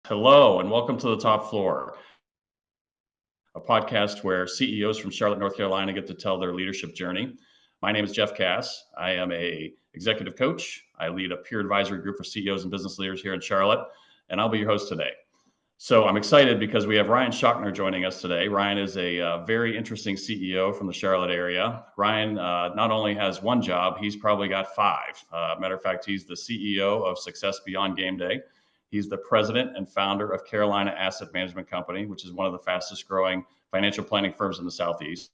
Hello, and welcome to the Top Floor, a podcast where CEOs from Charlotte, North Carolina get to tell their leadership journey. My name is Jeff Cass. I am a executive coach. I lead a peer advisory group for CEOs and business leaders here in Charlotte, and I'll be your host today. So I'm excited because we have Ryan Schachtner joining us today. Ryan is a very interesting CEO from the Charlotte area. Ryan not only has one job, he's probably got five. Matter of fact, he's the CEO of Success Beyond Gameday. He's the president and founder of Carolina Asset Management Company, which is one of the fastest growing financial planning firms in the Southeast.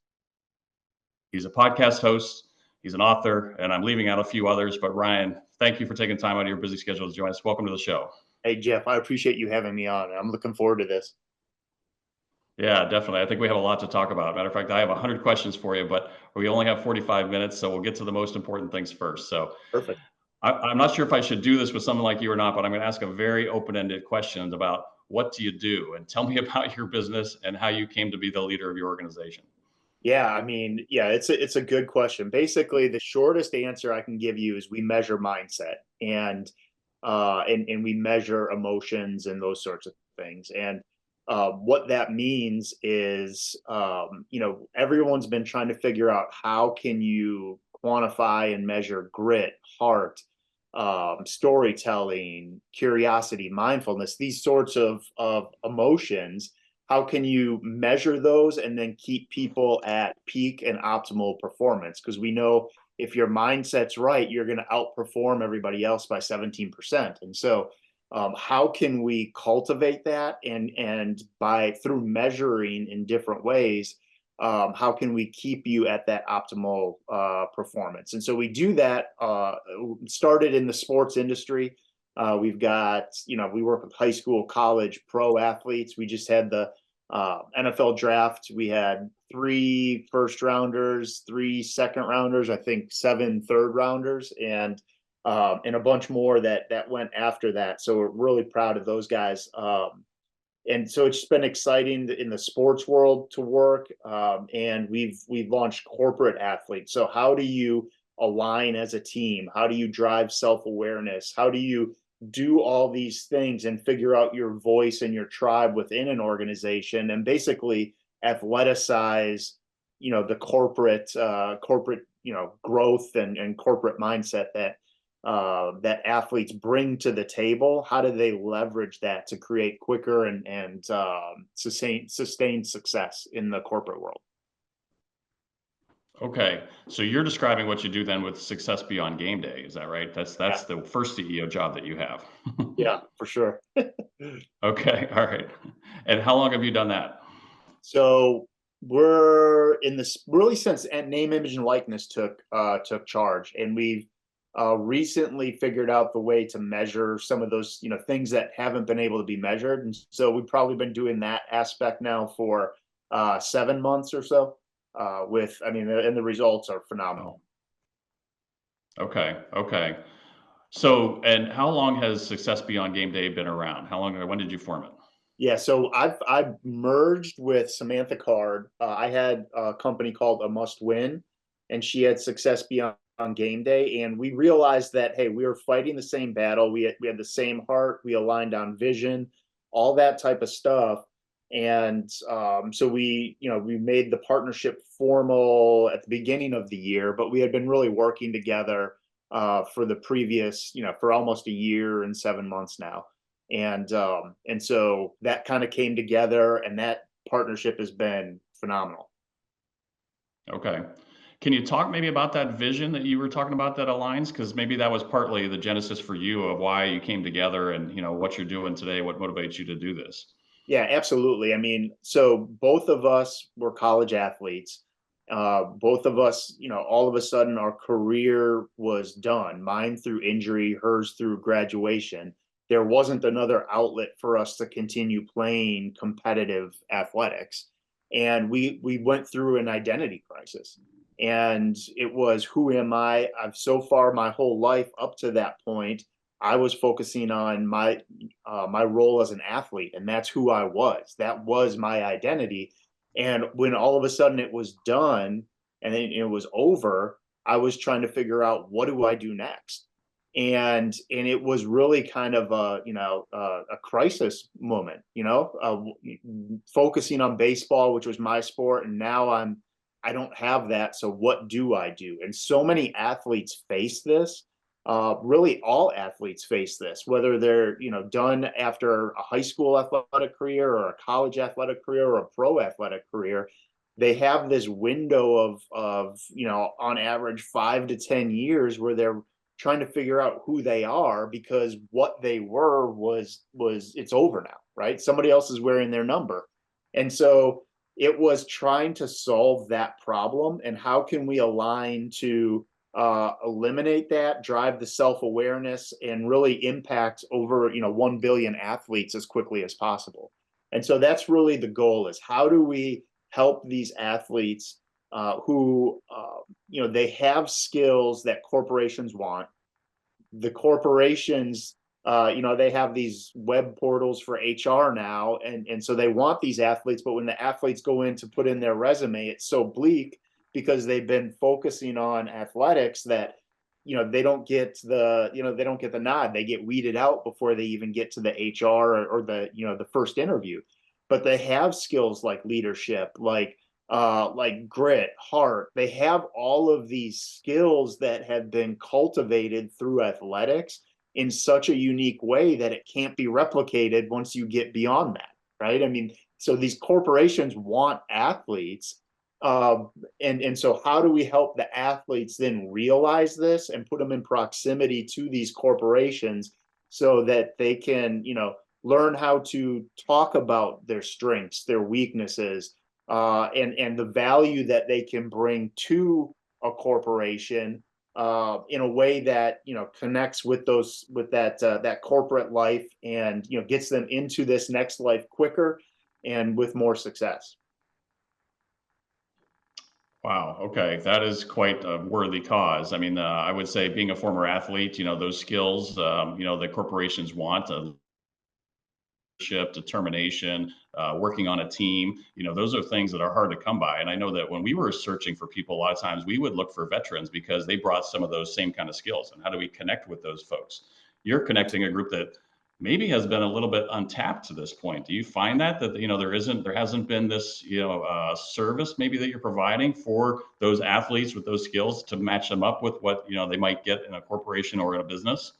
He's a podcast host, he's an author, and I'm leaving out a few others. But Ryan, thank you for taking time out of your busy schedule to join us. Welcome to the show. Hey, Jeff, I appreciate you having me on. I'm looking forward to this. Yeah, definitely. I think we have a lot to talk about. Matter of fact, I have 100 questions for you, but we only have 45 minutes, so we'll get to the most important things first. So Perfect. I'm not sure if I should do this with someone like you or not, but I'm going to ask a very open-ended question about what do you do? And tell me about your business and how you came to be the leader of your organization. It's a good question. Basically, the shortest answer I can give you is we measure mindset and we measure emotions and those sorts of things. And what that means is, everyone's been trying to figure out how can you quantify and measure grit, heart, storytelling, curiosity, mindfulness, these sorts of emotions. How can you measure those and then keep people at peak and optimal performance? Because we know if your mindset's right, you're going to outperform everybody else by 17%. And so, how can we cultivate that and by through measuring in different ways, how can we keep you at that optimal performance? And so we do that. Started in the sports industry. We've got, we work with high school, college, pro athletes. We just had the NFL draft. We had 3 first rounders, 3 second rounders, I think 7 third rounders, and a bunch more that went after that. So we're really proud of those guys. And so it's been exciting in the sports world to work. And we've launched corporate athletes. So how do you align as a team? How do you drive self-awareness? How do you do all these things and figure out your voice and your tribe within an organization and basically athleticize, the corporate, growth and corporate mindset that athletes bring to the table? How do they leverage that to create quicker and sustain success in the corporate world? Okay, so you're describing what you do then with Success Beyond Gameday, is that right? That's Yeah, the first CEO job that you have. yeah, for sure. Okay, all right. And how long have you done that? So we're in this really since name, image, and likeness took charge, and we've recently figured out the way to measure some of those things that haven't been able to be measured. And so we've probably been doing that aspect now for 7 months or so. And the results are phenomenal. Okay, okay. So, and how long has Success Beyond Gameday been around? When did you form it? Yeah, so I've merged with Samantha Card. I had a company called A Must Win, and she had Success Beyond Gameday, and we realized that hey, we were fighting the same battle. We had the same heart. We aligned on vision, all that type of stuff, and so we made the partnership formal at the beginning of the year, but we had been really working together for the previous for almost a year and 7 months now. And so that kind of came together, and that partnership has been phenomenal. Okay. Can you talk maybe about that vision that you were talking about that aligns? Because maybe that was partly the genesis for you of why you came together and what you're doing today, what motivates you to do this. Yeah, absolutely. I mean, so both of us were college athletes. Both of us, all of a sudden our career was done. Mine through injury, hers through graduation. There wasn't another outlet for us to continue playing competitive athletics. And we went through an identity crisis. And it was, who am I? I've so far my whole life up to that point, I was focusing on my role as an athlete, and that's who I was. That was my identity. And when all of a sudden it was done and then it was over, I was trying to figure out, what do I do next? and it was really kind of a crisis moment, focusing on baseball, which was my sport, and now I don't have that. So what do I do? And so many athletes face this. Really, all athletes face this, whether they're done after a high school athletic career or a college athletic career or a pro athletic career. They have this window of on average 5 to 10 years where they're trying to figure out who they are, because what they were was it's over now, right? Somebody else is wearing their number. And so it was trying to solve that problem, and how can we align to eliminate that, drive the self-awareness, and really impact over 1 billion athletes as quickly as possible. And so that's really the goal, is how do we help these athletes who they have skills that corporations want. The corporations, they have these web portals for HR now, and so they want these athletes, but when the athletes go in to put in their resume, it's so bleak because they've been focusing on athletics that they don't get the nod. They get weeded out before they even get to the HR or the first interview. But they have skills like leadership, like grit, heart. They have all of these skills that have been cultivated through athletics in such a unique way that it can't be replicated once you get beyond that, right? I mean, so these corporations want athletes. And so how do we help the athletes then realize this and put them in proximity to these corporations so that they can, learn how to talk about their strengths, their weaknesses, and the value that they can bring to a corporation in a way that connects with that corporate life, and gets them into this next life quicker and with more success. Wow. Okay. That is quite a worthy cause. I mean, I would say being a former athlete, those skills, that corporations want, leadership, determination, working on a team, those are things that are hard to come by. And I know that when we were searching for people, a lot of times we would look for veterans because they brought some of those same kind of skills. And how do we connect with those folks? You're connecting a group that maybe has been a little bit untapped to this point. Do you find that there hasn't been this service maybe that you're providing for those athletes with those skills to match them up with what they might get in a corporation or in a business?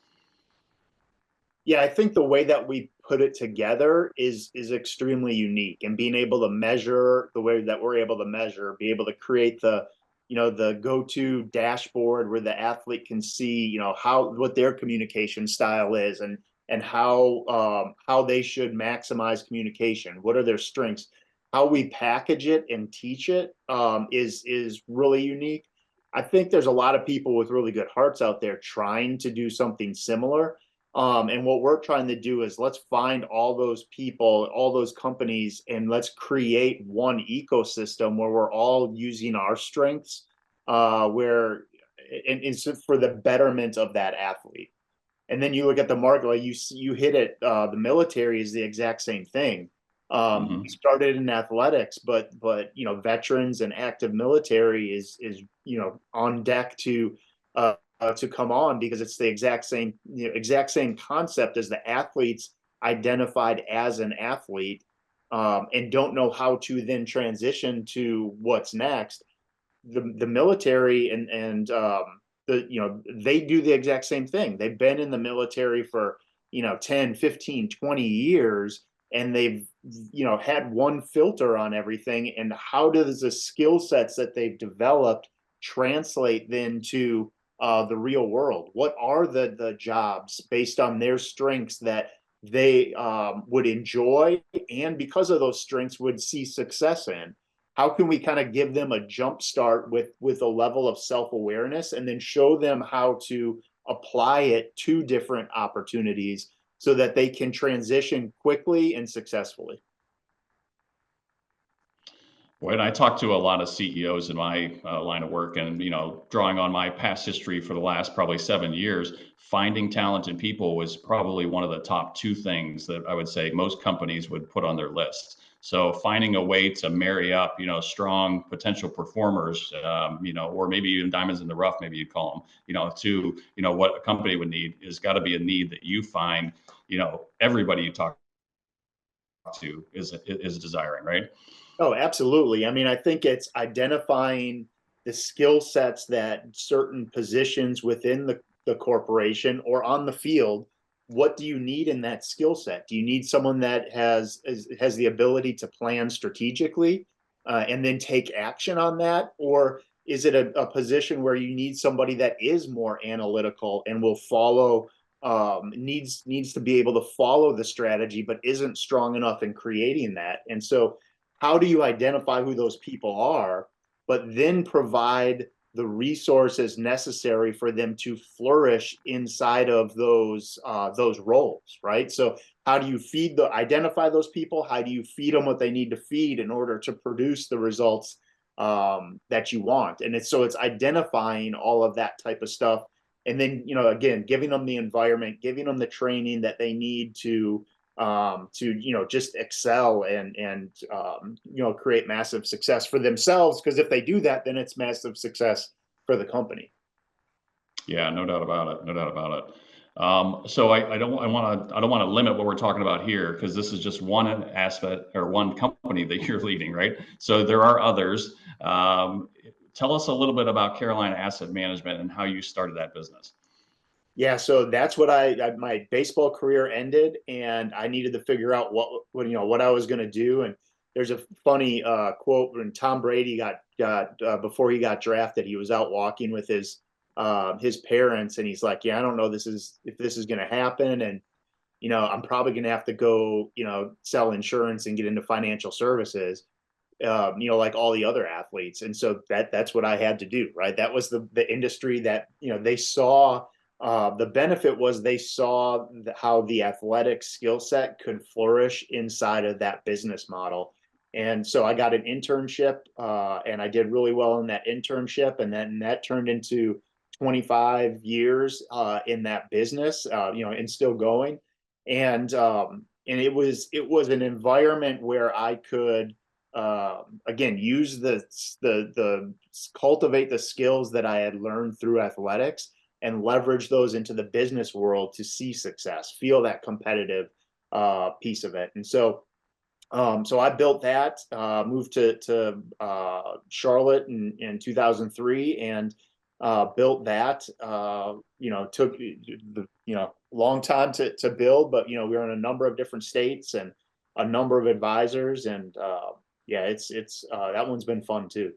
Yeah, I think the way that we put it together is extremely unique, and being able to measure the way that we're able to measure, be able to create the go-to dashboard where the athlete can see, what their communication style is, and how they should maximize communication. What are their strengths? How we package it and teach it is really unique. I think there's a lot of people with really good hearts out there trying to do something similar. And what we're trying to do is let's find all those people, all those companies, and let's create one ecosystem where we're all using our strengths, where and for the betterment of that athlete. And then you look at the market, like you hit it. The military is the exact same thing. We Hmm. started in athletics, but veterans and active military is on deck to come on, because it's the exact same concept as the athletes identified as an athlete, and don't know how to then transition to what's next. The military and they do the exact same thing. They've been in the military for 10, 15, 20 years, and they've had one filter on everything. And how does the skill sets that they've developed translate then to the real world? What are the jobs based on their strengths that they would enjoy, and because of those strengths would see success in? How can we kind of give them a jump start with a level of self-awareness, and then show them how to apply it to different opportunities so that they can transition quickly and successfully? When I talk to a lot of CEOs in my line of work, and drawing on my past history for the last probably 7 years, finding talented people was probably one of the top two things that I would say most companies would put on their list. So finding a way to marry up, strong potential performers, or maybe even diamonds in the rough, maybe you'd call them, to, what a company would need is got to be a need that you find, everybody you talk to is desiring, right? Oh, absolutely. I mean, I think it's identifying the skill sets that certain positions within the corporation or on the field, what do you need in that skill set? Do you need someone that has the ability to plan strategically and then take action on that? Or is it a position where you need somebody that is more analytical and will follow needs to be able to follow the strategy, but isn't strong enough in creating that? And so how do you identify who those people are, but then provide the resources necessary for them to flourish inside of those roles, right? So how do you identify those people? How do you feed them what they need to feed in order to produce the results that you want? And it's identifying all of that type of stuff, and then again, giving them the environment, giving them the training that they need to just excel and create massive success for themselves, because if they do that, then it's massive success for the company. Yeah, no doubt about it. No doubt about it. So I don't want to limit what we're talking about here, because this is just one aspect or one company that you're leading, right? So there are others. Tell us a little bit about Carolina Asset Management and how you started that business. Yeah, so that's what my baseball career ended, and I needed to figure out what I was going to do. And there's a funny quote when Tom Brady got before he got drafted, he was out walking with his parents, and he's like, "Yeah, I don't know if this is going to happen, and I'm probably going to have to go sell insurance and get into financial services." Like all the other athletes. And so that's what I had to do, right? That was the industry that, they saw. The benefit was they saw how the athletic skill set could flourish inside of that business model. And so I got an internship and I did really well in that internship. And then that turned into 25 years in that business, and still going. And it was an environment where I could, again, use the cultivate the skills that I had learned through athletics and leverage those into the business world to see success, feel that competitive piece of it. And so I built that, moved to Charlotte in 2003, and built that. Took the long time to build, but we were in a number of different states and a number of advisors, and yeah, it's that one's been fun too.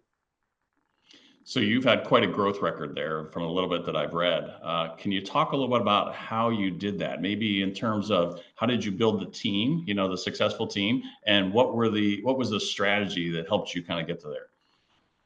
So you've had quite a growth record there from a little bit that I've read. Can you talk a little bit about how you did that? Maybe in terms of how did you build the team, the successful team, and what was the strategy that helped you kind of get to there?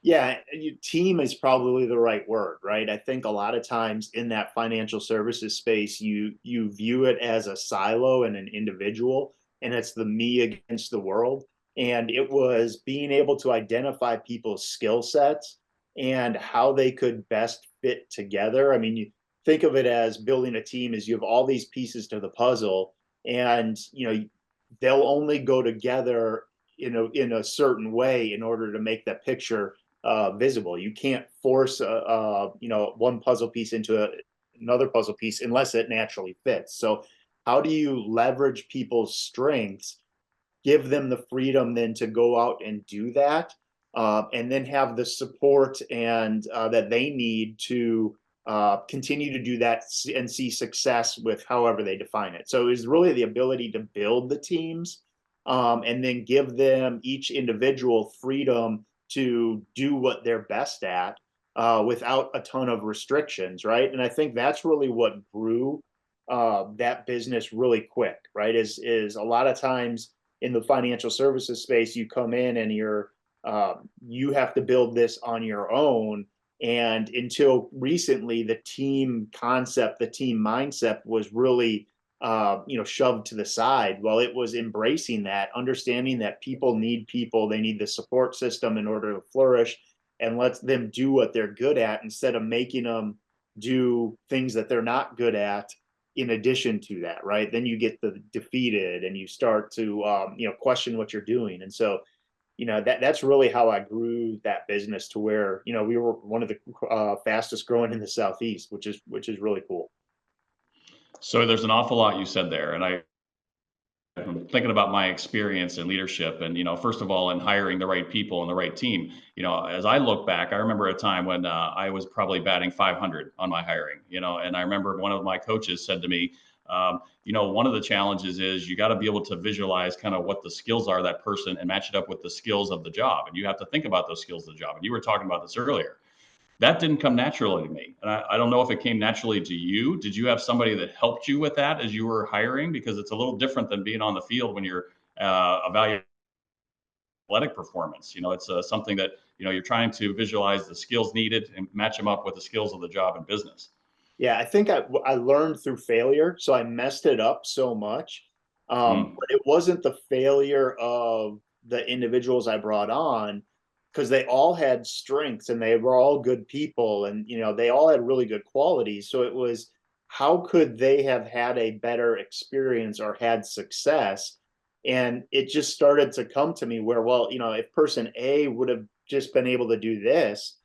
Yeah, team is probably the right word, right? I think a lot of times in that financial services space, you view it as a silo and an individual, and it's the me against the world. And it was being able to identify people's skill sets and how they could best fit together. I mean, you think of it as building a team as you have all these pieces to the puzzle, and they'll only go together in a certain way in order to make that picture visible. You can't force one puzzle piece into another puzzle piece unless it naturally fits. So how do you leverage people's strengths, give them the freedom then to go out and do that, and then have the support and that they need to continue to do that and see success with however they define it. So it's really the ability to build the teams, and then give them each individual freedom to do what they're best at without a ton of restrictions, right? And I think that's really what grew that business really quick, right? Is a lot of times in the financial services space, you come in and you have to build this on your own. And until recently, the team concept, the team mindset was really shoved to the side. While it was embracing that, understanding that people need people, they need the support system in order to flourish, and lets them do what they're good at instead of making them do things that they're not good at in addition to that, right? Then you get the defeated and you start to, question what you're doing. And so, that's really how I grew that business to where, we were one of the fastest growing in the Southeast, which is really cool. So there's an awful lot you said there, and I'm thinking about my experience in leadership and, first of all, in hiring the right people and the right team. As I look back, I remember a time when I was probably batting 500 on my hiring, and I remember one of my coaches said to me, one of the challenges is you got to be able to visualize kind of what the skills are of that person and match it up with the skills of the job. And you have to think about those skills of the job. And you were talking about this earlier. That didn't come naturally to me. And I don't know if it came naturally to you. Did you have somebody that helped you with that as you were hiring? Because it's a little different than being on the field when you're evaluating athletic performance. It's something that, you're trying to visualize the skills needed and match them up with the skills of the job and business. Yeah, I think I learned through failure, so I messed it up so much. But it wasn't the failure of the individuals I brought on, because they all had strengths and they were all good people, and they all had really good qualities. So it was, how could they have had a better experience or had success? And it just started to come to me where, well, if person A would have just been able to do this,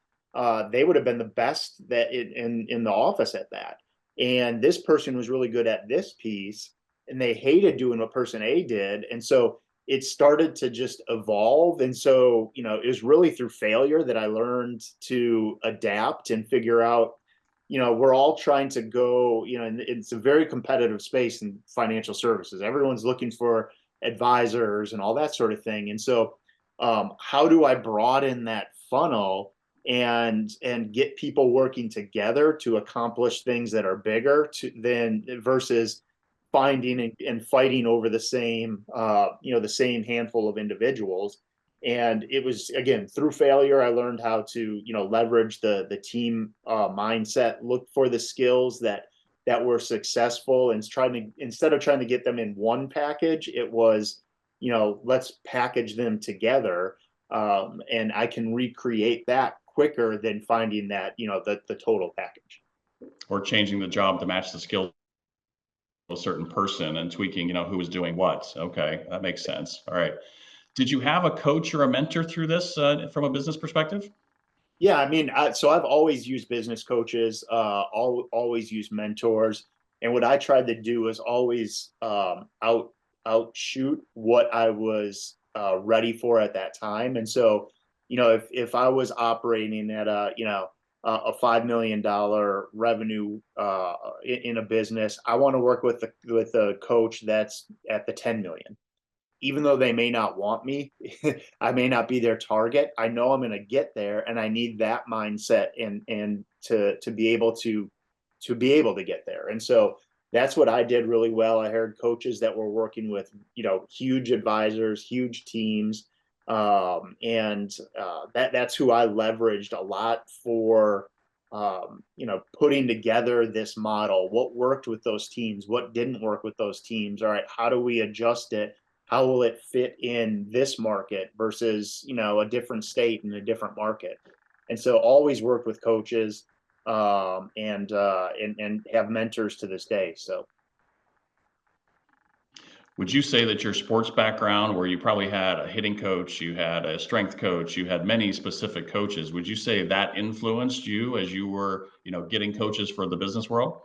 they would have been the best that in the office at that. And this person was really good at this piece, and they hated doing what person A did. And so it started to just evolve. And so, it was really through failure that I learned to adapt and figure out, we're all trying to go, and it's a very competitive space in financial services. Everyone's looking for advisors and all that sort of thing. And so, how do I broaden that funnel and get people working together to accomplish things that are bigger than versus finding and fighting over the same the same handful of individuals. And it was, again, through failure I learned how to leverage the team mindset, look for the skills that were successful, and instead of trying to get them in one package, it was, let's package them together, and I can recreate that quicker than finding that the total package, or changing the job to match the skills of a certain person and tweaking, who was doing what. Okay, that makes sense. All right. Did you have a coach or a mentor through this from a business perspective? Yeah, I mean, so I've always used business coaches, always used mentors, and what I tried to do was always outshoot what I was ready for at that time. And so, if I was operating at a $5 million revenue in a business, I want to work with a coach that's at the 10 million. Even though they may not want me, I may not be their target. I know I'm going to get there, and I need that mindset and to be able to get there. And so that's what I did really well. I hired coaches that were working with huge advisors, huge teams, and that's who I leveraged a lot for. Putting together this model, what worked with those teams, what didn't work with those teams. All right, how do we adjust it? How will it fit in this market versus a different state and a different market? And so always worked with coaches, and have mentors to this day. So Would you say that your sports background, where you probably had a hitting coach, you had a strength coach, you had many specific coaches, would you say that influenced you as you were, getting coaches for the business world?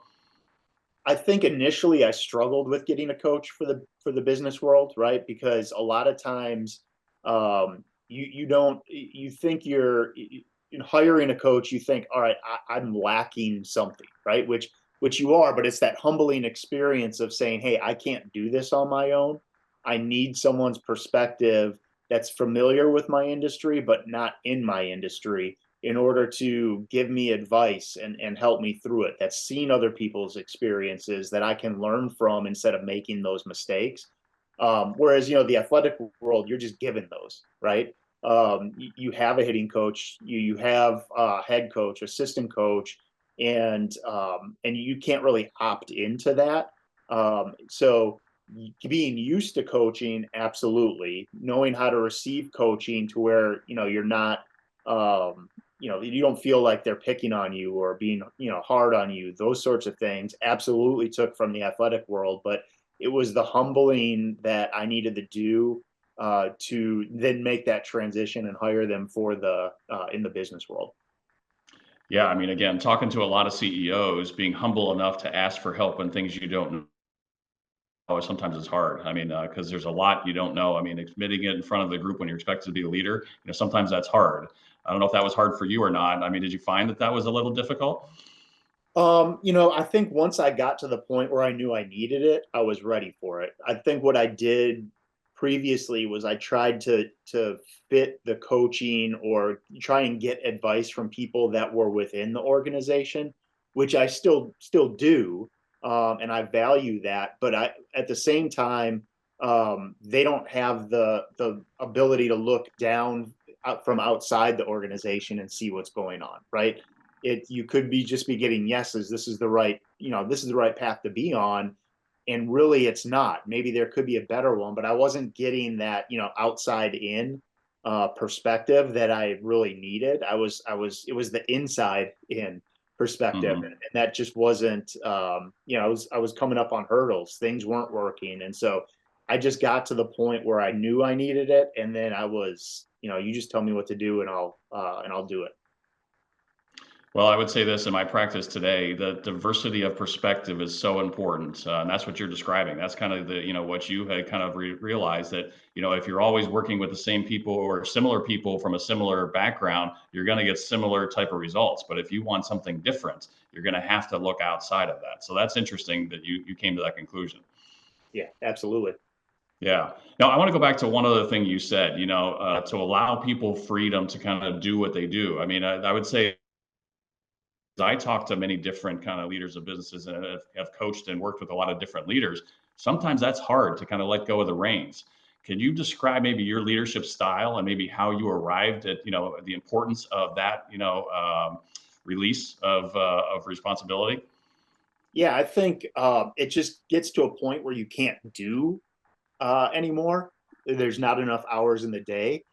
I think initially I struggled with getting a coach for the business world, right? Because a lot of times, you don't, you think you're in hiring a coach, you think, all right, I'm lacking something, right? Which you are, but it's that humbling experience of saying, hey, I can't do this on my own. I need someone's perspective that's familiar with my industry, but not in my industry, in order to give me advice and help me through it. That's seen other people's experiences that I can learn from instead of making those mistakes. Whereas, the athletic world, you're just given those, right? You have a hitting coach, you have a head coach, assistant coach, and you can't really opt into that. So being used to coaching, absolutely. Knowing how to receive coaching to where, you're not, you don't feel like they're picking on you or being, hard on you. Those sorts of things absolutely took from the athletic world, but it was the humbling that I needed to do to then make that transition and hire them for the in the business world. Yeah, I mean, again, talking to a lot of CEOs, being humble enough to ask for help when things you don't know sometimes is hard. I mean, because there's a lot you don't know. I mean, admitting it in front of the group when you're expected to be a leader, sometimes that's hard. I don't know if that was hard for you or not. I mean, did you find that that was a little difficult? I think once I got to the point where I knew I needed it, I was ready for it. I think what I did previously was I tried to fit the coaching or try and get advice from people that were within the organization, which I still do, and I value that. But I at the same time, they don't have the ability to look down from outside the organization and see what's going on, right? You could be just be getting yeses. This is the right path to be on, and really it's not. Maybe there could be a better one, but I wasn't getting that outside in perspective that I really needed. It was the inside in perspective, Mm-hmm. and that just wasn't. I was coming up on hurdles. Things weren't working, and so I just got to the point where I knew I needed it, and then I was, you just tell me what to do, and I'll do it. Well, I would say this in my practice today: the diversity of perspective is so important, and that's what you're describing. That's kind of what you had kind of realized that if you're always working with the same people or similar people from a similar background, you're going to get similar type of results. But if you want something different, you're going to have to look outside of that. So that's interesting that you came to that conclusion. Yeah, absolutely. Yeah. Now, I want to go back to one other thing you said. To allow people freedom to kind of do what they do. I mean, I would say I talk to many different kind of leaders of businesses and have coached and worked with a lot of different leaders. Sometimes that's hard to kind of let go of the reins. Can you describe maybe your leadership style and maybe how you arrived at the importance of that release of responsibility? Yeah, I think it just gets to a point where you can't do anymore. There's not enough hours in the day,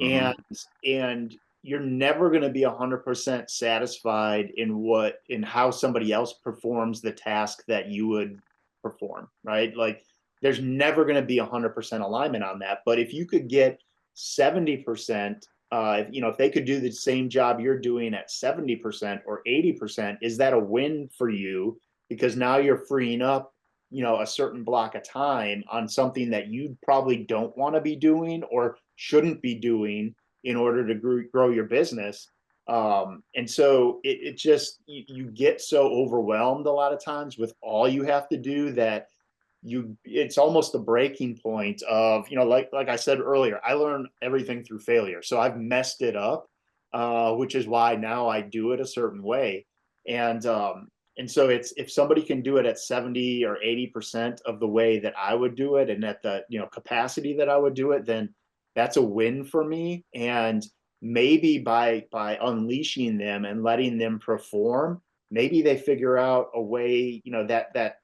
and Hmm. and you're never going to be 100% satisfied in how somebody else performs the task that you would perform, right? Like there's never going to be 100% alignment on that. But if you could get 70%, if they could do the same job you're doing at 70% or 80%, is that a win for you? Because now you're freeing up a certain block of time on something that you probably don't want to be doing or shouldn't be doing in order to grow your business. And so it just you get so overwhelmed a lot of times with all you have to do that it's almost the breaking point of like I said earlier, I learned everything through failure, so I've messed it up, which is why now I do it a certain way. And so it's if somebody can do it at 70 or 80% of the way that I would do it and at the capacity that I would do it, then that's a win for me. And maybe by unleashing them and letting them perform, maybe they figure out a way, that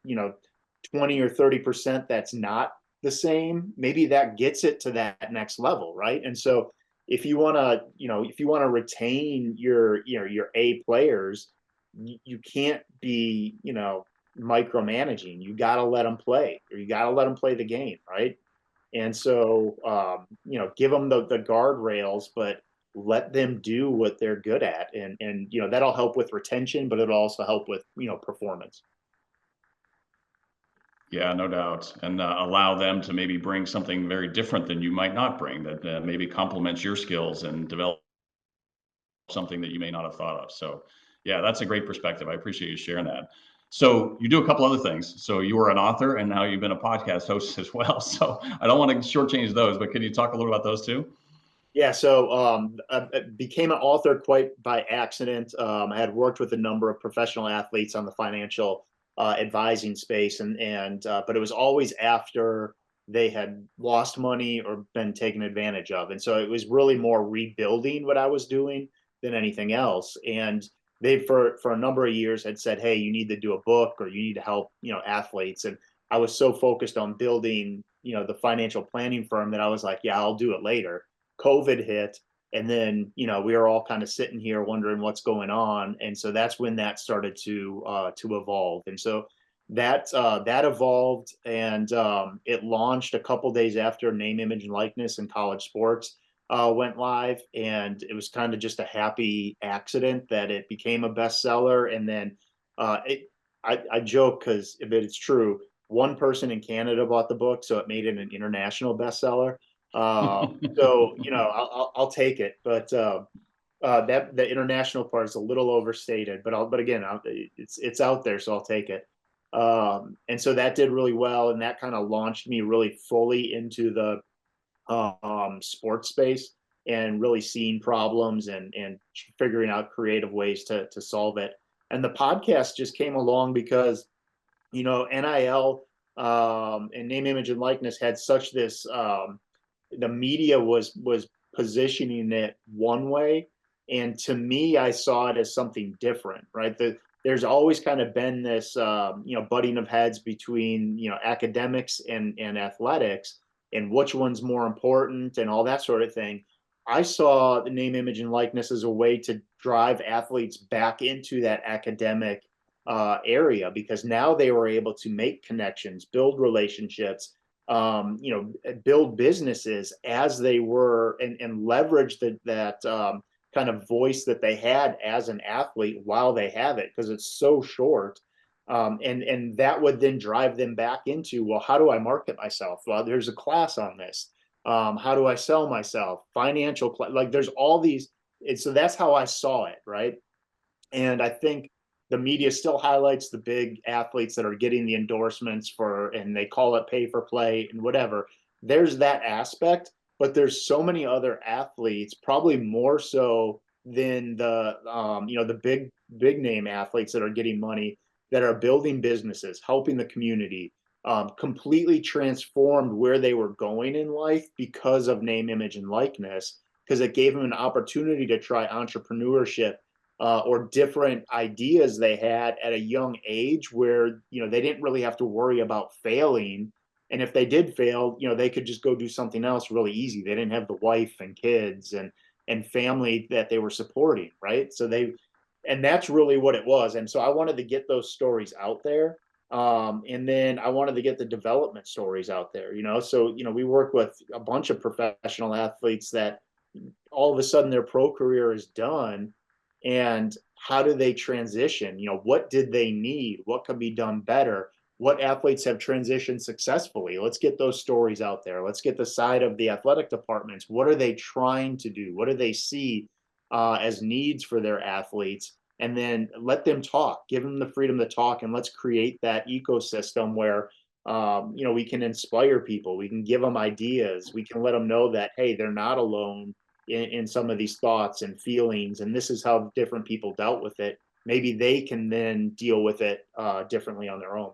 20 or 30% that's not the same, maybe that gets it to that next level, right? And so if you want to retain your A players, you can't be micromanaging. You got to let them play, or you got to let them play the game, right? And so give them the guardrails, but let them do what they're good at, and that'll help with retention, but it'll also help with performance. Yeah, no doubt. And allow them to maybe bring something very different than you might not bring that maybe complements your skills and develop something that you may not have thought of. So, yeah, that's a great perspective. I appreciate you sharing that. So, you do a couple other things. So, you were an author and now you've been a podcast host as well. So, I don't want to shortchange those, but can you talk a little about those too? Yeah, so I became an author quite by accident. I had worked with a number of professional athletes on the financial advising space, and but it was always after they had lost money or been taken advantage of, and so it was really more rebuilding what I was doing than anything else. And they for a number of years had said, "Hey, you need to do a book, or you need to help athletes." And I was so focused on building the financial planning firm that I was like, "Yeah, I'll do it later." COVID hit, And then, we were all kind of sitting here wondering what's going on. And so that's when that started to evolve. And so that evolved, and it launched a couple days after Name, Image, and Likeness in college sports went live. And it was kind of just a happy accident that it became a bestseller. And then I joke because it's true. One person in Canada bought the book, so it made it an international bestseller. So I'll take it, but that the international part is a little overstated. But again, it's out there, so I'll take it. And so that did really well, and that kind of launched me really fully into the sports space, and really seeing problems and figuring out creative ways to solve it. And the podcast just came along because NIL and name, image, and likeness had such this. The media was positioning it one way, and to me, I saw it as something different. Right, there's always kind of been this butting of heads between academics and athletics, and which one's more important and all that sort of thing. I saw the name, image, and likeness as a way to drive athletes back into that academic area, because now they were able to make connections, build relationships, build businesses as they were, and leverage that kind of voice that they had as an athlete while they have it, because it's so short. And that would then drive them back into, well, how do I market myself? Well, there's a class on this. How do I sell myself? Financial, like there's all these. And so that's how I saw it, right? And I think the media still highlights the big athletes that are getting the endorsements for, and they call it pay for play and whatever. There's that aspect, but there's so many other athletes, probably more so than the big name athletes that are getting money, that are building businesses, helping the community, completely transformed where they were going in life because of name, image, and likeness, because it gave them an opportunity to try entrepreneurship or different ideas they had at a young age, where they didn't really have to worry about failing. And if they did fail, they could just go do something else really easy. They didn't have the wife and kids and family that they were supporting, right? And that's really what it was. And so I wanted to get those stories out there. And then I wanted to get the development stories out there. So we work with a bunch of professional athletes that all of a sudden their pro career is done, and how do they transition? What did they need? What could be done better? What athletes have transitioned successfully? Let's get those stories out there. Let's get the side of the athletic departments. What are they trying to do? What do they see as needs for their athletes? And then let them talk, give them the freedom to talk, and let's create that ecosystem where we can inspire people. We can give them ideas. We can let them know that, hey, they're not alone in some of these thoughts and feelings, and this is how different people dealt with it. Maybe they can then deal with it differently on their own.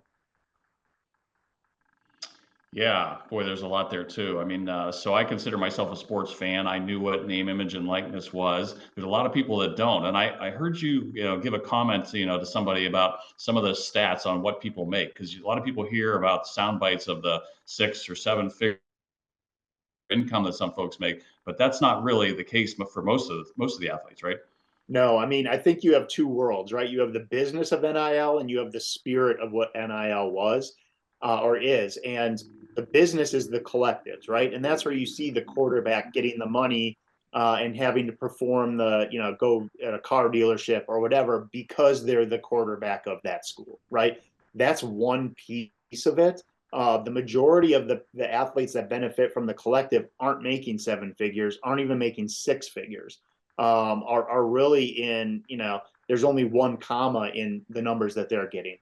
Yeah, boy, there's a lot there too. I mean, so I consider myself a sports fan. I knew what name, image, and likeness was. There's a lot of people that don't. And I heard you, give a comment, to somebody about some of the stats on what people make, because a lot of people hear about sound bites of the 6 or 7 figure income that some folks make, but that's not really the case for most of the athletes, right? No, I mean, I think you have two worlds, right? You have the business of NIL, and you have the spirit of what NIL was or is. And the business is the collectives, right? And that's where you see the quarterback getting the money and having to perform go at a car dealership or whatever, because they're the quarterback of that school, right? That's one piece of it. The majority of the athletes that benefit from the collective aren't making 7 figures, aren't even making 6 figures. Are really in, there's only 1 comma in the numbers that they're getting.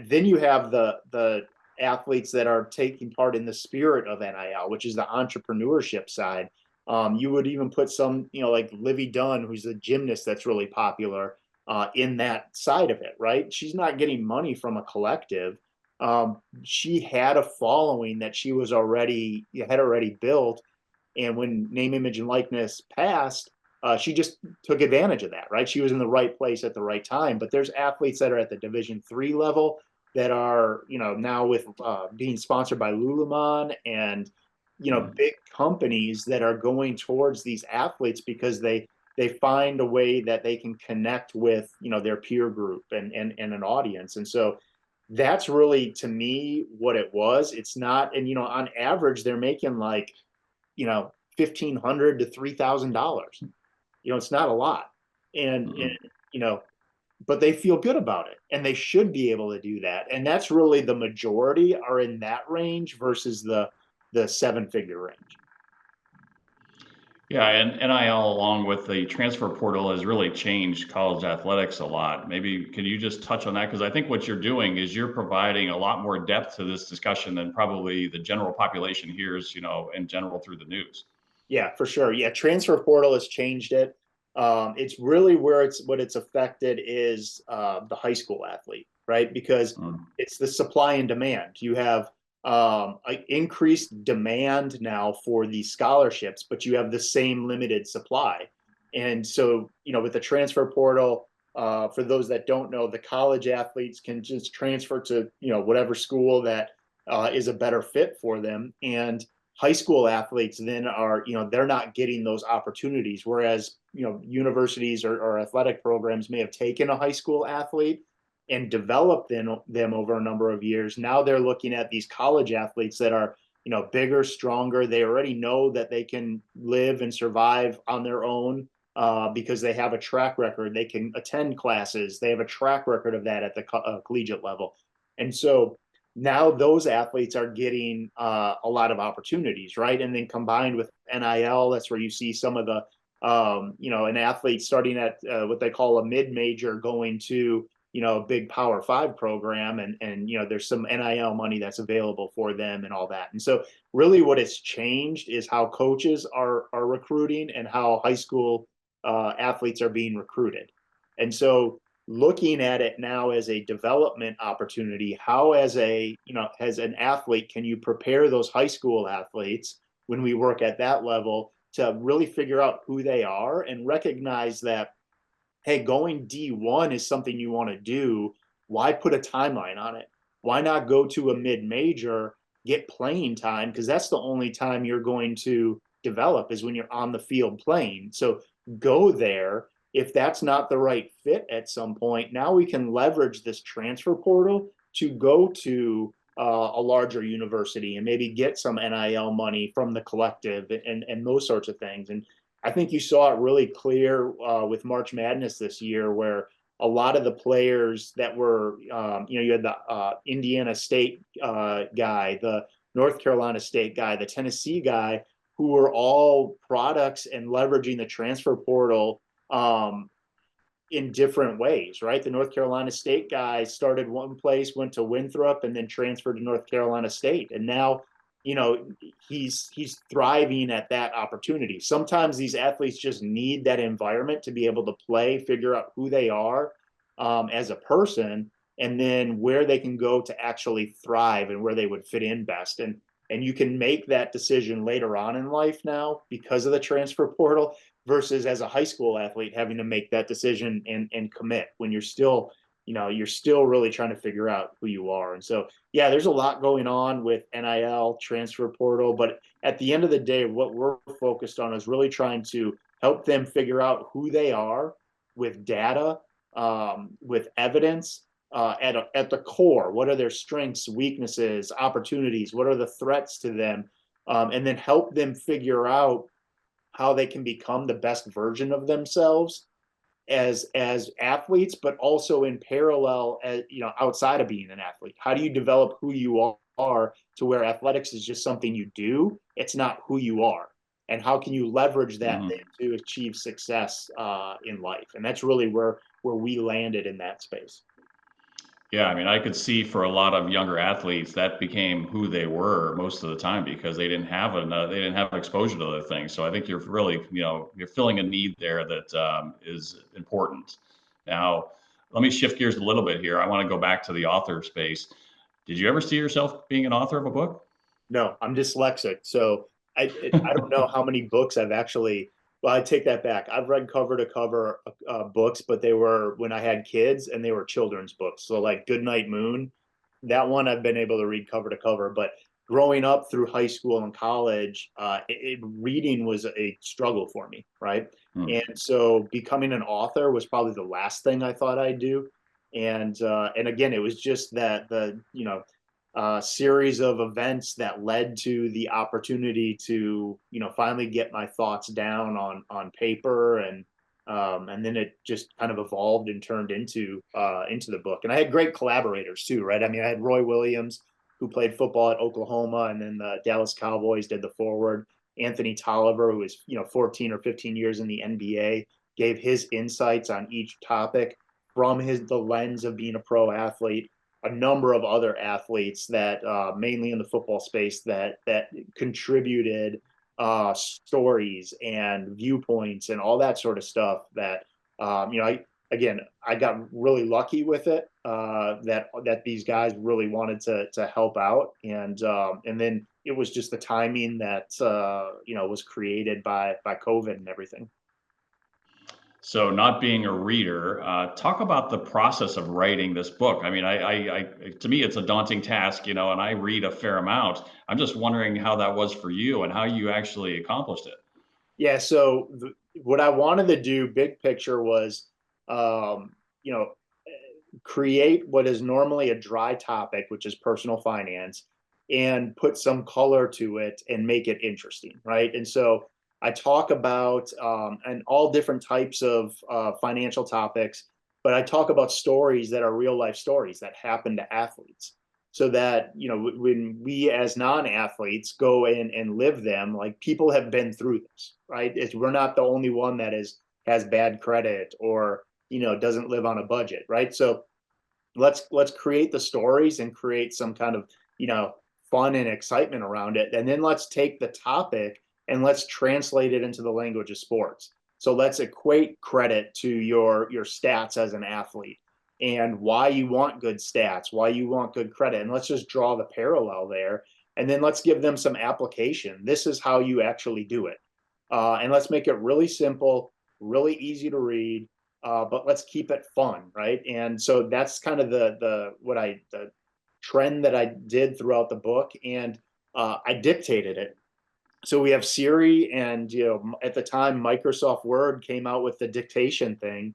Then you have the athletes that are taking part in the spirit of NIL, which is the entrepreneurship side. You would even put some, like Livy Dunn, who's a gymnast that's really popular in that side of it, right? She's not getting money from a collective. She had a following that she had already built. And when name, image, and likeness passed, she just took advantage of that, right? She was in the right place at the right time. But there's athletes that are at the Division III level that are, now with being sponsored by Lululemon and big companies that are going towards these athletes because they find a way that they can connect with, their peer group and an audience. And so that's really, to me, what it was. It's not, and on average, they're making like, $1,500 to $3,000. It's not a lot. And but they feel good about it, and they should be able to do that. And that's really the majority are in that range versus the seven-figure range. Yeah, and NIL along with the transfer portal has really changed college athletics a lot. Maybe can you just touch on that? Because I think what you're doing is you're providing a lot more depth to this discussion than probably the general population hears, in general through the news. Yeah, for sure. Yeah, transfer portal has changed it. It's really what it's affected is the high school athlete, right? Because it's the supply and demand. You have increased demand now for these scholarships, but you have the same limited supply. And so, with the transfer portal, for those that don't know, the college athletes can just transfer to, whatever school that is a better fit for them. And high school athletes then are, they're not getting those opportunities. Whereas, universities or athletic programs may have taken a high school athlete and developed them over a number of years. Now they're looking at these college athletes that are, bigger, stronger. They already know that they can live and survive on their own because they have a track record. They can attend classes. They have a track record of that at the collegiate level. And so now those athletes are getting a lot of opportunities, right? And then combined with NIL, that's where you see some of the, an athlete starting at what they call a mid-major going to, a big Power 5 program, and there's some NIL money that's available for them and all that. And so really what has changed is how coaches are recruiting and how high school athletes are being recruited. And so looking at it now as a development opportunity, how as an athlete can you prepare those high school athletes when we work at that level to really figure out who they are and recognize that, hey, going D1 is something you want to do. Why put a timeline on it? Why not go to a mid-major, get playing time? Because that's the only time you're going to develop is when you're on the field playing. So go there. If that's not the right fit at some point, now we can leverage this transfer portal to go to a larger university and maybe get some NIL money from the collective and those sorts of things. And I think you saw it really clear with March Madness this year, where a lot of the players that were, you had the Indiana State guy, the North Carolina State guy, the Tennessee guy, who were all products and leveraging the transfer portal in different ways, right? The North Carolina State guy started one place, went to Winthrop, and then transferred to North Carolina State. And now, he's thriving at that opportunity. Sometimes these athletes just need that environment to be able to play, figure out who they are as a person, and then where they can go to actually thrive and where they would fit in best. And you can make that decision later on in life now because of the transfer portal versus as a high school athlete having to make that decision and commit when you're still really trying to figure out who you are. And so, yeah, there's a lot going on with NIL, transfer portal, but at the end of the day, what we're focused on is really trying to help them figure out who they are with data, with evidence, at the core. What are their strengths, weaknesses, opportunities? What are the threats to them? And then help them figure out how they can become the best version of themselves as athletes, but also in parallel, as outside of being an athlete. How do you develop who you are to where athletics is just something you do? It's not who you are. And how can you leverage that to achieve success in life? And that's really where we landed in that space. Yeah, I mean, I could see for a lot of younger athletes that became who they were most of the time because they didn't have exposure to other things. So I think you're really, you're filling a need there that is important. Now, let me shift gears a little bit here. I want to go back to the author space. Did you ever see yourself being an author of a book? No, I'm dyslexic, so I don't know how many books I've actually. Well, I take that back. I've read cover to cover books, but they were when I had kids, and they were children's books. So like Goodnight Moon, that one I've been able to read cover to cover. But growing up through high school and college, reading was a struggle for me, right? Hmm. And so becoming an author was probably the last thing I thought I'd do. And again, it was just that series of events that led to the opportunity to finally get my thoughts down on paper, and then it just kind of evolved and turned into the book. And I had great collaborators too, right? I mean, I had Roy Williams, who played football at Oklahoma, and then the Dallas Cowboys, did the forward. Anthony Tolliver, who was 14 or 15 years in the NBA, gave his insights on each topic from the lens of being a pro athlete. A number of other athletes that mainly in the football space that contributed stories and viewpoints and all that sort of stuff that I got really lucky with it, that these guys really wanted to help out, and then it was just the timing that was created by COVID and everything. So, not being a reader, talk about the process of writing this book. I mean, to me, it's a daunting task, and I read a fair amount. I'm just wondering how that was for you and how you actually accomplished it. Yeah, so what I wanted to do, big picture, was um, you know create what is normally a dry topic, which is personal finance, and put some color to it and make it interesting, right? And so I talk about and all different types of financial topics, but I talk about stories that are real life stories that happen to athletes, so that when we as non-athletes go in and live them, like, people have been through this, right? We're not the only one that has bad credit, or doesn't live on a budget, right? So let's create the stories and create some kind of fun and excitement around it, and then let's take the topic and let's translate it into the language of sports. So let's equate credit to your stats as an athlete, and why you want good stats, why you want good credit, and let's just draw the parallel there, and then let's give them some application. This is how you actually do it, and let's make it really simple, really easy to read, but let's keep it fun, right? And so that's kind of the trend that I did throughout the book, and I dictated it. So we have Siri, and at the time Microsoft Word came out with the dictation thing,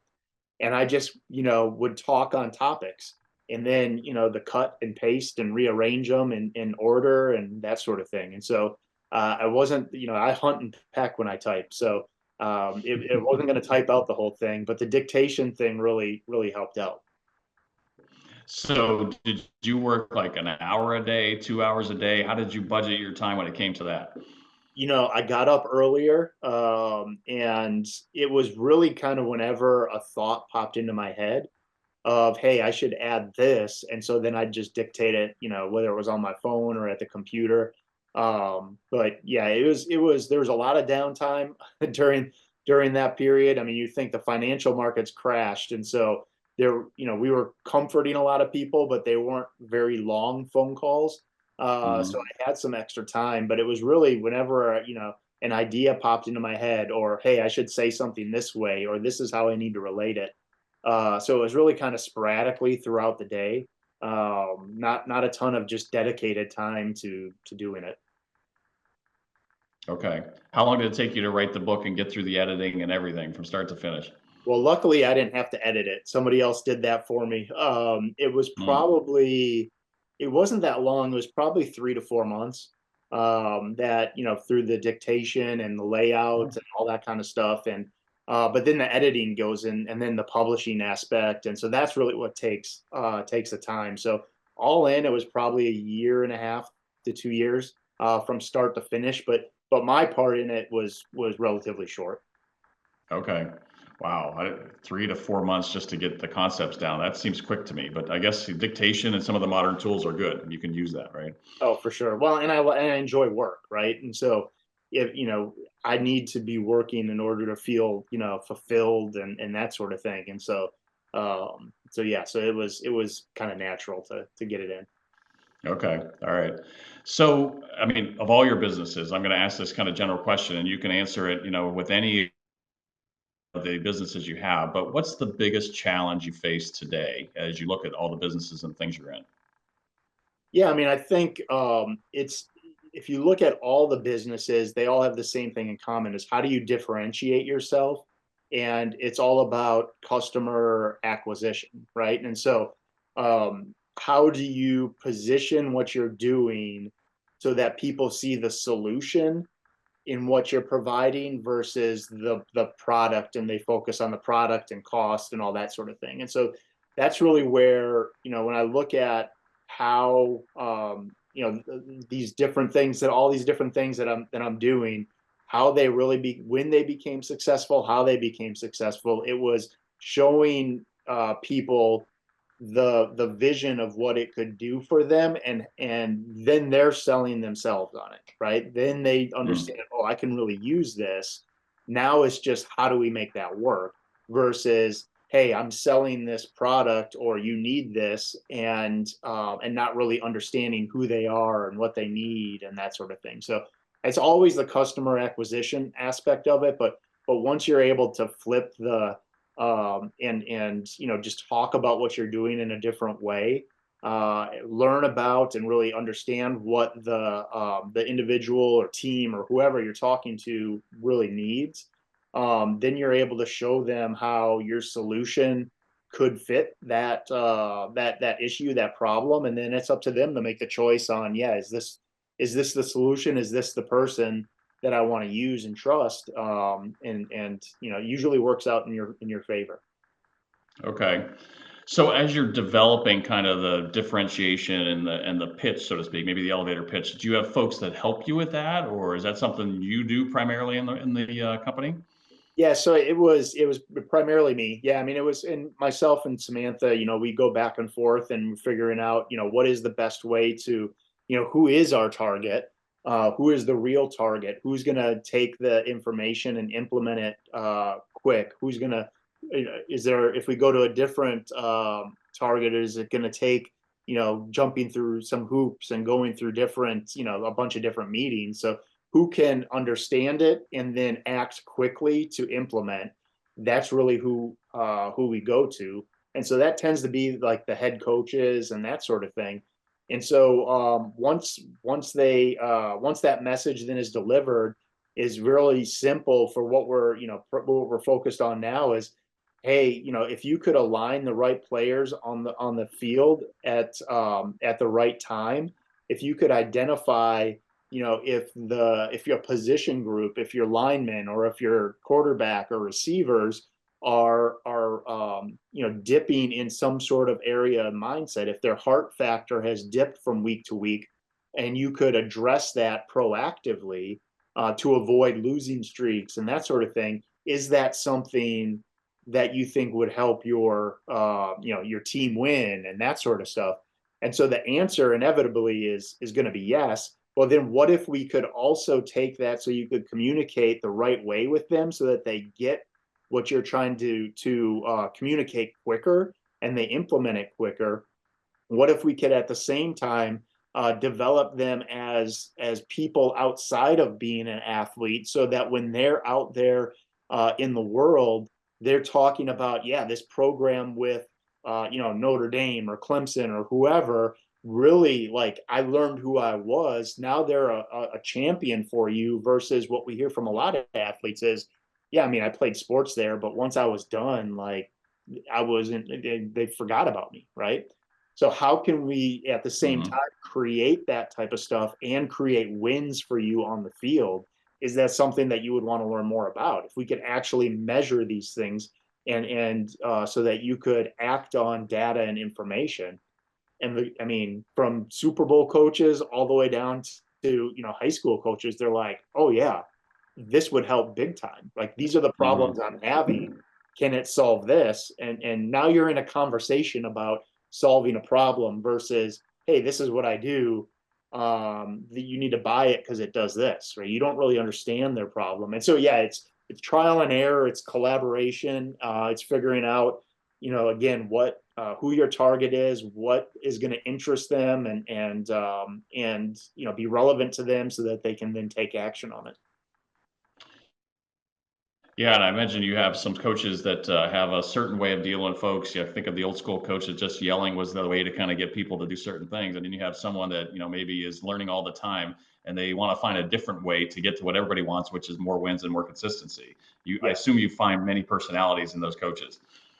and I just would talk on topics, and then the cut and paste and rearrange them in order and that sort of thing. And so I wasn't, I hunt and peck when I type, so it wasn't going to type out the whole thing, but the dictation thing really helped out. So, did you work like an hour a day, 2 hours a day? How did you budget your time when it came to that? I got up earlier, and it was really kind of whenever a thought popped into my head of, hey, I should add this. And so then I'd just dictate it, whether it was on my phone or at the computer. But yeah, there was a lot of downtime during that period. I mean, you think the financial markets crashed. And so we were comforting a lot of people, but they weren't very long phone calls. So Mhm. I had some extra time, but it was really whenever, an idea popped into my head, or, hey, I should say something this way, or this is how I need to relate it. So it was really kind of sporadically throughout the day. Not a ton of just dedicated time to doing it. Okay. How long did it take you to write the book and get through the editing and everything from start to finish? Well, luckily I didn't have to edit it. Somebody else did that for me. Mm. It wasn't that long. It was probably 3 to 4 months. That through the dictation and the layout and all that kind of stuff, and but then the editing goes in, and then the publishing aspect, and so that's really what takes the time. So all in, it was probably a year and a half to 2 years, from start to finish. But my part in it was relatively short. Okay. Wow. 3 to 4 months just to get the concepts down. That seems quick to me, but I guess the dictation and some of the modern tools are good. You can use that, right? Oh, for sure. Well, and I enjoy work, right? And so if I need to be working in order to feel fulfilled and that sort of thing. And so yeah, so it was kind of natural to get it in. Okay. All right. So, I mean, of all your businesses, I'm going to ask this kind of general question and you can answer it, with any of the businesses you have, but what's the biggest challenge you face today as you look at all the businesses and things you're in? Yeah, I mean, I think it's if you look at all the businesses, they all have the same thing in common: is how do you differentiate yourself? And it's all about customer acquisition, right? And so, how do you position what you're doing so that people see the solution in what you're providing versus the product, and they focus on the product and cost and all that sort of thing. And so that's really where, when I look at how these different things, that all these different things that I'm doing, how they really be when they became successful, how they became successful, it was showing people the vision of what it could do for them, and then they're selling themselves on it, right? Then they Mm. understand, oh, I can really use this. Now it's just how do we make that work, versus, hey, I'm selling this product or you need this, and not really understanding who they are and what they need and that sort of thing. So it's always the customer acquisition aspect of it, but once you're able to flip and just talk about what you're doing in a different way, learn about and really understand what the individual or team or whoever you're talking to really needs, then you're able to show them how your solution could fit that issue, that problem, and then it's up to them to make the choice on, yeah, is this the solution, is this the person that I want to use and trust, and usually works out in your favor. Okay. So as you're developing kind of the differentiation and the pitch, so to speak, maybe the elevator pitch, do you have folks that help you with that, or is that something you do primarily in the company? Yeah, so it was primarily me. Yeah, I mean, it was in myself and Samantha. We go back and forth and figuring out, what is the best way to, who is our target, who is the real target, who's going to take the information and implement it quick, who's going to, is there, if we go to a different target, is it going to take, jumping through some hoops and going through different, a bunch of different meetings. So who can understand it and then act quickly to implement, that's really who we go to. And so that tends to be like the head coaches and that sort of thing. And so once that message then is delivered, is really simple for what we're focused on now is, hey, if you could align the right players on the field at the right time, if you could identify, if your position group, if your linemen, or if your quarterback or receivers are dipping in some sort of area of mindset, if their heart factor has dipped from week to week, and you could address that proactively to avoid losing streaks and that sort of thing, is that something that you think would help your team win and that sort of stuff? And so the answer inevitably is going to be yes. Well, then what if we could also take that, so you could communicate the right way with them so that they get what you're trying to communicate quicker, and they implement it quicker? What if we could at the same time develop them as people outside of being an athlete, so that when they're out there in the world, they're talking about, yeah, this program with Notre Dame or Clemson or whoever, really, like, I learned who I was. Now they're a champion for you, versus what we hear from a lot of athletes is, yeah, I mean, I played sports there, but once I was done, like, I wasn't, they forgot about me, right? So how can we at the same Hmm. time create that type of stuff and create wins for you on the field? Is that something that you would want to learn more about? If we could actually measure these things, and so that you could act on data and information. And I mean, from Super Bowl coaches all the way down to high school coaches, they're like, oh yeah, this would help big time. Like, these are the problems Hmm. I'm having. Can it solve this? And now you're in a conversation about solving a problem versus, hey, this is what I do. You need to buy it because it does this, right? You don't really understand their problem. And so yeah, it's trial and error, it's collaboration, it's figuring out, again, what who your target is, what is going to interest them, and be relevant to them so that they can then take action on it. Yeah, and I imagine you have some coaches that have a certain way of dealing with folks. You think of the old school coach that just yelling was the way to kind of get people to do certain things, and then you have someone that maybe is learning all the time, and they want to find a different way to get to what everybody wants, which is more wins and more consistency. I Yeah. assume you find many personalities in those coaches.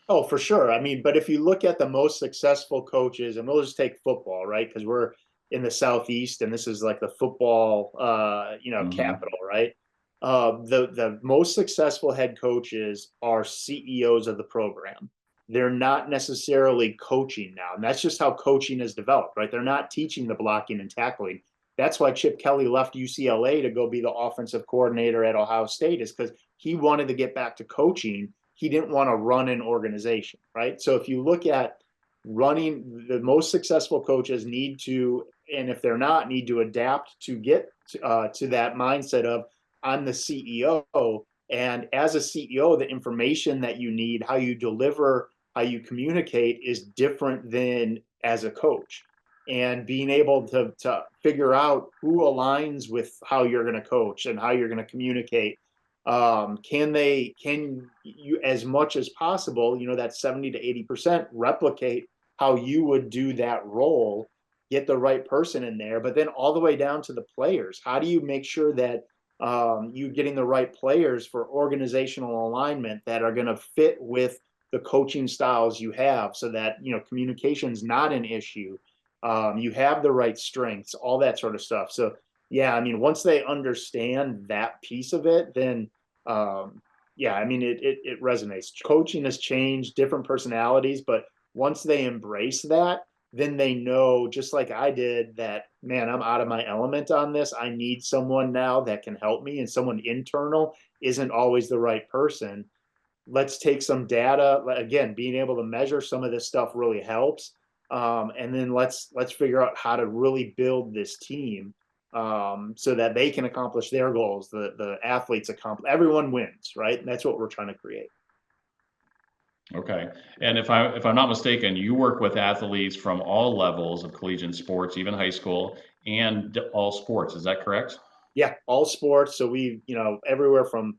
Oh, for sure. I mean, but if you look at the most successful coaches, and we'll just take football, right? Because we're in the Southeast, and this is like the football, Hmm. capital, right? The most successful head coaches are CEOs of the program. They're not necessarily coaching now, and that's just how coaching is developed, right? They're not teaching the blocking and tackling. That's why Chip Kelly left UCLA to go be the offensive coordinator at Ohio State, is because he wanted to get back to coaching. He didn't want to run an organization, right? So if you look at running, the most successful coaches need to, and if they're not, need to adapt to get to that mindset of, I'm the CEO. And as a CEO, the information that you need, how you deliver, how you communicate is different than as a coach. And being able to figure out who aligns with how you're going to coach and how you're going to communicate, can you, as much as possible, that 70 to 80%, replicate how you would do that role, get the right person in there, but then all the way down to the players. How do you make sure that you getting the right players for organizational alignment that are going to fit with the coaching styles you have, so that communication is not an issue. You have the right strengths, all that sort of stuff. So yeah, I mean, once they understand that piece of it, then yeah, I mean, it resonates. Coaching has changed, different personalities, but once they embrace that, then they know, just like I did, that, man, I'm out of my element on this. I need someone now that can help me, and someone internal isn't always the right person. Let's take some data. Again, being able to measure some of this stuff really helps. And then let's figure out how to really build this team, so that they can accomplish their goals. The athletes accomplish. Everyone wins, right? And that's what we're trying to create. Okay. And if I'm not mistaken, you work with athletes from all levels of collegiate sports, even high school, and all sports. Is that correct? Yeah, all sports. So we, everywhere from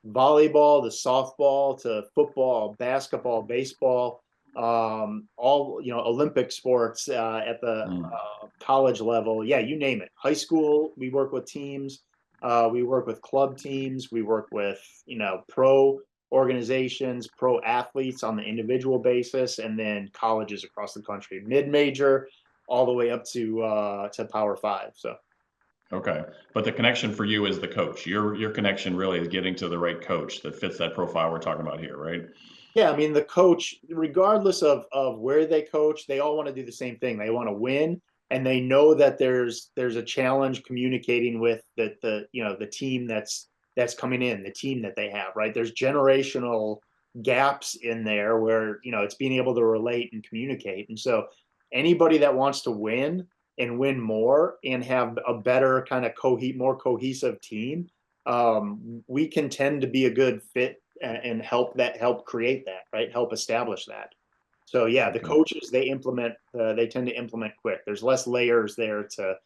volleyball to softball to football, basketball, baseball, all, Olympic sports at the Mm. college level. Yeah, you name it. High school, we work with teams. We work with club teams. We work with, pro organizations, pro athletes on the individual basis, and then colleges across the country, mid-major, all the way up to Power Five. So. Okay. But the connection for you is the coach. Your connection really is getting to the right coach that fits that profile we're talking about here, right? Yeah, I mean, the coach, regardless of where they coach, they all want to do the same thing. They want to win, and they know that there's a challenge communicating with the team that's coming in, the team that they have, right? There's generational gaps in there where it's being able to relate and communicate. And so anybody that wants to win and win more and have a better kind of more cohesive team, we can tend to be a good fit and help create that, right? Help establish that. So yeah, the Okay. coaches, they tend to implement quick. There's less layers there to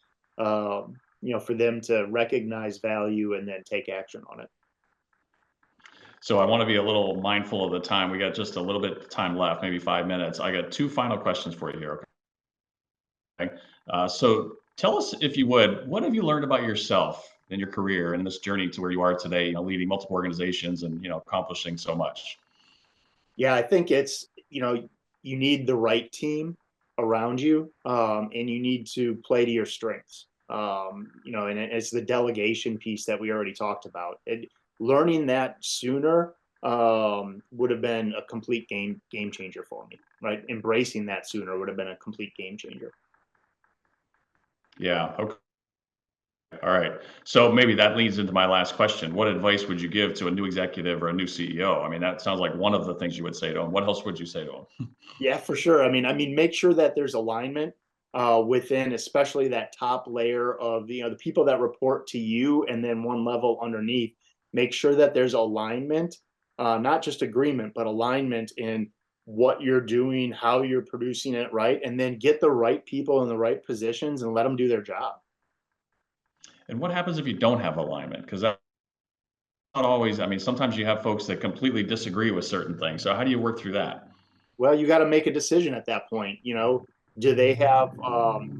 for them to recognize value and then take action on it. So I want to be a little mindful of the time. We got just a little bit of time left, maybe 5 minutes. I got two final questions for you here. Okay. So tell us, if you would, what have you learned about yourself in your career and this journey to where you are today, leading multiple organizations and, accomplishing so much? Yeah, I think it's, you need the right team around you, and you need to play to your strengths. And it's the delegation piece that we already talked about. Learning that sooner would have been a complete game changer for me, right? Embracing that sooner would have been a complete game changer. Yeah. Okay. All right. So maybe that leads into my last question. What advice would you give to a new executive or a new CEO? I mean, that sounds like one of the things you would say to them. What else would you say to them? Yeah, for sure. I mean, make sure that there's alignment within, especially that top layer of the people that report to you, and then one level underneath. Make sure that there's alignment, not just agreement, but alignment in what you're doing, how you're producing it, right, and then get the right people in the right positions and let them do their job. And what happens if you don't have alignment? Because always, I mean, sometimes you have folks that completely disagree with certain things. So how do you work through that? Well, you got to make a decision at that point. Do they have,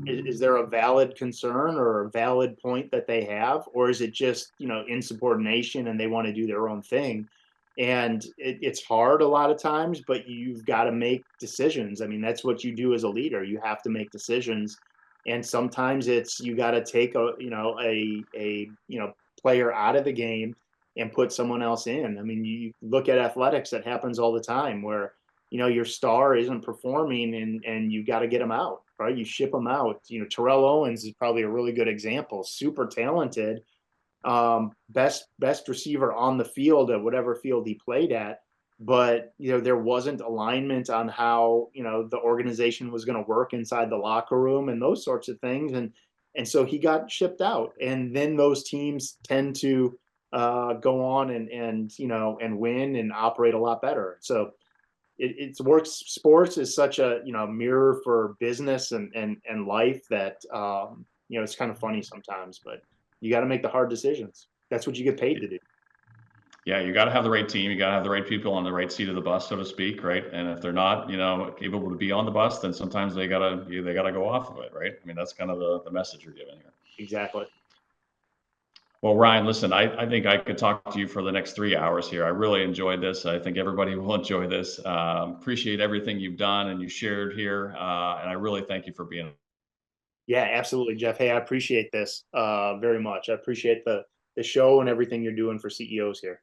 is there a valid concern or a valid point that they have, or is it just, insubordination and they want to do their own thing? And it's hard a lot of times, but you've got to make decisions. I mean, that's what you do as a leader. You have to make decisions. And sometimes it's, you got to take player out of the game and put someone else in. I mean, you look at athletics, that happens all the time where, your star isn't performing and you got to get them out, right? You ship them out. Terrell Owens is probably a really good example. Super talented, best receiver on the field at whatever field he played at. But there wasn't alignment on how the organization was going to work inside the locker room and those sorts of things, and so he got shipped out. And then those teams tend to go on and win and operate a lot better. So it works. Sports is such a mirror for business and life that it's kind of funny sometimes, but you got to make the hard decisions. That's what you get paid to do. Yeah, you got to have the right team. You got to have the right people on the right seat of the bus, so to speak, right? And if they're not, able to be on the bus, then sometimes they gotta go off of it, right? I mean, that's kind of the message you're giving here. Exactly. Well, Ryan, listen, I think I could talk to you for the next 3 hours here. I really enjoyed this. I think everybody will enjoy this. Appreciate everything you've done and you shared here, and I really thank you for being. Yeah, absolutely, Jeff. Hey, I appreciate this very much. I appreciate the show and everything you're doing for CEOs here.